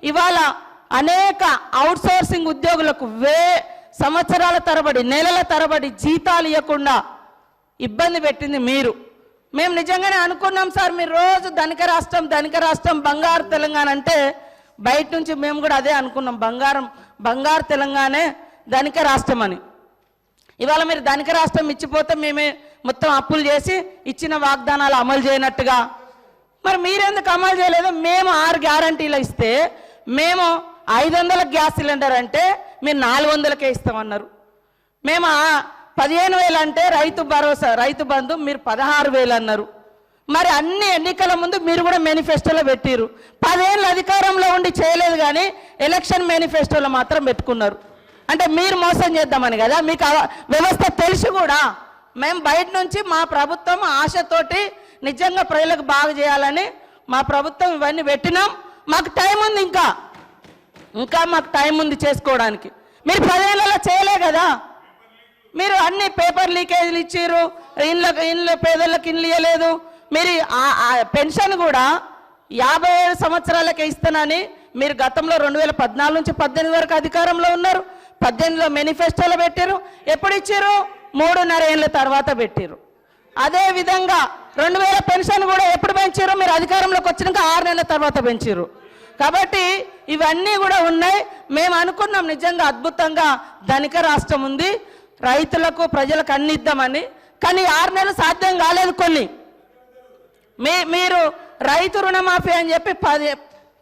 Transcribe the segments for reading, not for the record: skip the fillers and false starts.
ఇవాళ అనేక అవుట్సోర్సింగ్ ఉద్యోగులకు సంవత్సరాల తరబడి నెలల తరబడి జీతాలు ఇవ్వకుండా ఇబ్బంది పెట్టింది మీరు. మేము నిజంగానే అనుకున్నాం సార్, మీరు రోజు ధనిక రాష్ట్రం బంగారు తెలంగాణ అంటే బయట నుంచి మేము కూడా అదే అనుకున్నాం, బంగారు తెలంగాణే ధనిక రాష్ట్రం అని. ఇవాళ మీరు ధనిక రాష్ట్రం ఇచ్చిపోతే మేమే మొత్తం అప్పులు చేసి ఇచ్చిన వాగ్దానాలు అమలు చేయనట్టుగా మరి మీరెందుకు అమలు చేయలేదు? మేము 6 గ్యారంటీలు ఇస్తే మేము 500 గ్యాస్ సిలిండర్ అంటే మీరు 400కే ఇస్తామన్నారు. మేము 15,000 అంటే రైతు భరోసా రైతు బంధు మీరు 16,000 అన్నారు. మరి అన్ని ఎన్నికల ముందు మీరు కూడా మేనిఫెస్టోలో పెట్టిరు. 10 ఏళ్ళు అధికారంలో ఉండి చేయలేదు, కానీ ఎలక్షన్ మేనిఫెస్టోలో మాత్రం పెట్టుకున్నారు. అంటే మీరు మోసం చేద్దామని కదా, మీకు వ్యవస్థ తెలిసి కూడా మేము బయట నుంచి మా ప్రభుత్వం ఆశతోటి నిజంగా ప్రజలకు బాగా చేయాలని మా ప్రభుత్వం ఇవన్నీ పెట్టినాం. మాకు టైం ఉంది, ఇంకా మాకు టైం ఉంది చేసుకోవడానికి. మీరు 10 ఏళ్ళలో చేయలే కదా, మీరు అన్ని పేపర్ లీకేజీలు ఇచ్చారు, ఇండ్ల పేదలకు ఇండ్లు ఇవ్వలేదు. మీరు పెన్షన్ కూడా 57 సంవత్సరాలకే ఇస్తానని మీరు గతంలో 2014 నుంచి 18 వరకు అధికారంలో ఉన్నారు. 18లో మేనిఫెస్టోలో పెట్టారు. ఎప్పుడు ఇచ్చారు? 3.5 ఏళ్ళ తర్వాత పెట్టారు. అదేవిధంగా 2000 పెన్షన్ కూడా ఎప్పుడు పెంచారు? మీరు అధికారంలోకి వచ్చినాక 6 నెలల తర్వాత పెంచారు. కాబట్టి ఇవన్నీ కూడా ఉన్నాయి. మేము అనుకున్నాం నిజంగా అద్భుతంగా ధనిక రాష్ట్రం ఉంది, రైతులకు ప్రజలకు అన్ని ఇద్దామని. కానీ 6 నెలలు సాధ్యం కాలేదు. కొన్ని మీరు రైతు రుణమాఫీ అని చెప్పి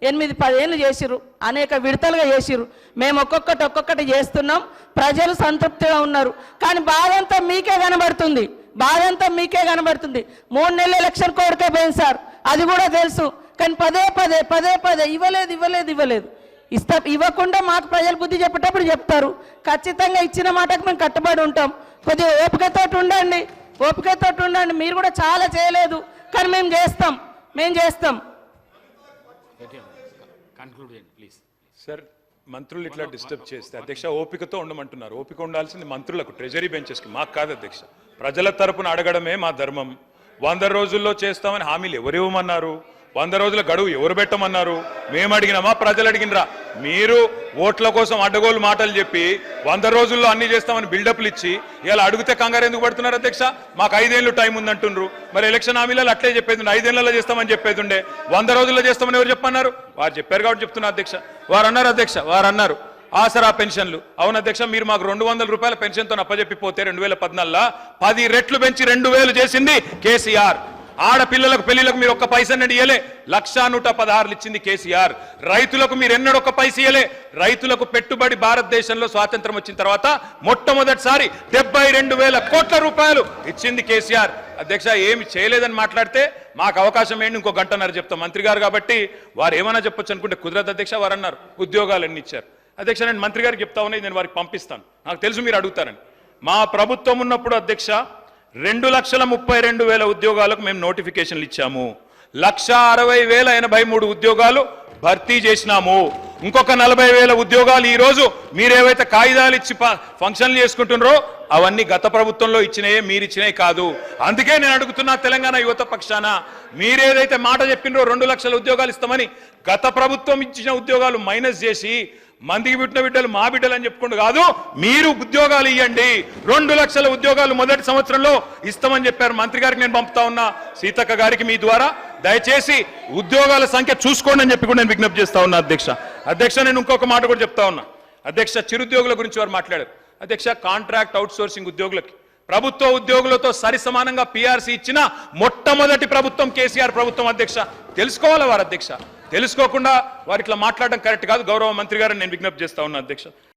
8-10 ఏళ్ళు చేసిరు, అనేక విడతలుగా చేసిరు. మేము ఒక్కొక్కటి చేస్తున్నాం, ప్రజలు సంతృప్తిగా ఉన్నారు. కానీ బాధ అంతా మీకే కనబడుతుంది, 3 నెలల ఎలక్షన్ కోడ్కే పోయింది సార్, అది కూడా తెలుసు. కానీ పదే ఇవ్వలేదు. ఇవ్వకుండా మాకు ప్రజలు బుద్ధి చెప్పేటప్పుడు చెప్తారు. ఖచ్చితంగా ఇచ్చిన మాటకు మేము కట్టుబడి ఉంటాం. కొద్దిగా ఓపికతో ఉండండి. మీరు కూడా చాలా చేయలేదు, కానీ మేము చేస్తాం. సార్, మంత్రులు ఇట్లా డిస్టర్బ్ చేస్తే అధ్యక్ష ఓపికతో ఉండమంటున్నారు. ఓపిక ఉండాల్సింది మంత్రులకు, ట్రెజరీ బెంచెస్కి, మాకు కాదు అధ్యక్ష. ప్రజల తరపున అడగడమే మా ధర్మం. 100 రోజుల్లో చేస్తామని హామీలు ఎవరు ఇవ్వమన్నారు? 100 రోజుల గడువు ఎవరు పెట్టమన్నారు? మేము అడిగినామా, ప్రజలు అడిగినరా? మీరు ఓట్ల కోసం అడ్డగోలు మాటలు చెప్పి 100 రోజుల్లో అన్ని చేస్తామని బిల్డప్లు ఇచ్చి ఇలా అడిగితే కంగారు ఎందుకు పడుతున్నారు అధ్యక్ష? మాకు 5 ఏళ్ళు టైం ఉందంటుండ్రు. మరి ఎలక్షన్ హామీలలో అట్లే చెప్పేది, 5 ఏళ్లలో చేస్తామని చెప్పేది ఉండే. 100 రోజుల్లో చేస్తామని ఎవరు చెప్పన్నారు? వారు చెప్పారు కాబట్టి చెప్తున్నా అధ్యక్ష. వారు అన్నారు ఆసరా పెన్షన్లు. అవును అధ్యక్ష, మీరు మాకు 200 రూపాయల పెన్షన్తో అప్పచెప్పిపోతే 2014లో 10 రెట్లు పెంచి 2,000 చేసింది కేసీఆర్. ఆడపిల్లలకు పెళ్లిలకు మీరు ఒక్క పైసన్నది ఇయ్యలే, 1,116 ఇచ్చింది కేసీఆర్. రైతులకు మీరు ఎన్నడూ ఒక్క పైస ఇయ్యలే. రైతులకు పెట్టుబడి భారతదేశంలో స్వాతంత్రం వచ్చిన తర్వాత మొట్టమొదటిసారి 72,000 కోట్ల రూపాయలు ఇచ్చింది కేసీఆర్. అధ్యక్ష, ఏమి చేయలేదని మాట్లాడితే మాకు అవకాశం ఏంటి, ఇంకో గంటన్నర చెప్తాం. మంత్రి గారు కాబట్టి వారు ఏమైనా చెప్పొచ్చు అనుకుంటే కుదరదు అధ్యక్ష. వారు అన్నారు ఉద్యోగాలు ఎన్ని ఇచ్చారు. అధ్యక్ష, నేను మంత్రి గారికి చెప్తా ఉన్నాయి, నేను వారికి పంపిస్తాను. నాకు తెలుసు మీరు అడుగుతారని. మా ప్రభుత్వం ఉన్నప్పుడు అధ్యక్ష 2,32,000 ఉద్యోగాలకు మేము నోటిఫికేషన్లు ఇచ్చాము. 1,60,083 ఉద్యోగాలు భర్తీ చేసినాము. ఇంకొక 40,000 ఉద్యోగాలు ఈ రోజు మీరేవైతే కాగితాలు ఇచ్చి ఫంక్షన్లు చేసుకుంటున్నారో అవన్నీ గత ప్రభుత్వంలో ఇచ్చినాయే, మీరు ఇచ్చినాయి కాదు. అందుకే నేను అడుగుతున్నా తెలంగాణ యువత పక్షాన, మీరేదైతే మాట చెప్పినరో 2 లక్షల ఉద్యోగాలు ఇస్తామని, గత ప్రభుత్వం ఇచ్చిన ఉద్యోగాలు మైనస్ చేసి మందికి పుట్టిన బిడ్డలు మా బిడ్డలు అని చెప్పుకుంటూ కాదు, మీరు ఉద్యోగాలు ఇవ్వండి. 2 లక్షల ఉద్యోగాలు మొదటి సంవత్సరంలో ఇస్తామని చెప్పారు. మంత్రి గారికి నేను పంపుతా ఉన్నా, సీతక్క గారికి మీ ద్వారా దయచేసి ఉద్యోగాల సంఖ్య చూసుకోండి అని చెప్పి కూడా నేను విజ్ఞప్తి చేస్తా ఉన్నా అధ్యక్ష. నేను ఇంకొక మాట కూడా చెప్తా ఉన్నా అధ్యక్ష. చిరుద్యోగుల గురించి వారు మాట్లాడారు అధ్యక్ష. కాంట్రాక్ట్ అవుట్సోర్సింగ్ ఉద్యోగులకి ప్రభుత్వ ఉద్యోగులతో సరి సమానంగా పీఆర్సీ ఇచ్చిన మొట్టమొదటి ప్రభుత్వం కేసీఆర్ ప్రభుత్వం అధ్యక్ష. తెలుసుకోవాలి వారు అధ్యక్ష. తెలుసుకోకుండా వారు ఇట్లా మాట్లాడడం కరెక్ట్ కాదు. గౌరవ మంత్రి గారిని నేను విజ్ఞప్తి చేస్తా ఉన్నా అధ్యక్ష.